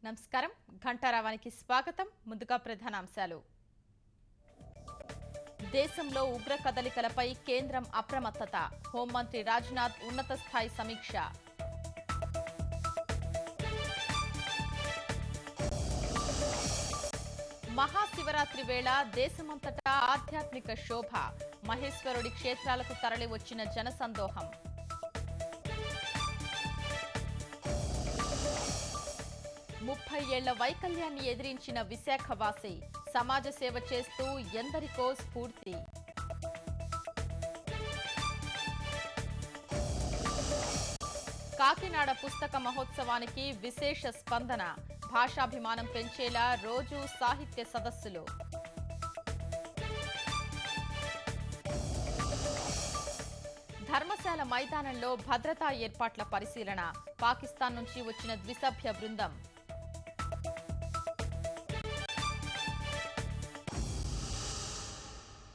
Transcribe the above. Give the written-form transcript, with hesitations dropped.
నమస్కారం ఘంటారావానికి స్వాగతం ముందుగా ప్రధానాంశాలు దేశంలో ఉగ్ర కదలికలపై కేంద్రం అప్రమత్తత హోంమంత్రి రాజ్నాథ్ ఉన్నత స్థాయి సమీక్ష మహాశివరాత్రి వేళ దేశమంతటా ఆధ్యాత్మిక శోభ మహేశ్వరుడి క్షేత్రాలకు తరలి వచ్చిన జనసందోహం 30 ఏళ్ల వైకల్యాన్ని ఎదిరించిన విశాఖవాసి సమాజ సేవ చేస్తూ ఎందరికో స్ఫూర్తి కాకినాడ పుస్తక మహోత్సవానికి విశేష స్పందన భాషాభిమానం పెంచేలా రోజు సాహిత్య సదస్సులు ధర్మశాల మైదానంలో భద్రతా ఏర్పాట్ల పరిశీలన పాకిస్తాన్ నుంచి వచ్చిన ద్విసభ్య బృందం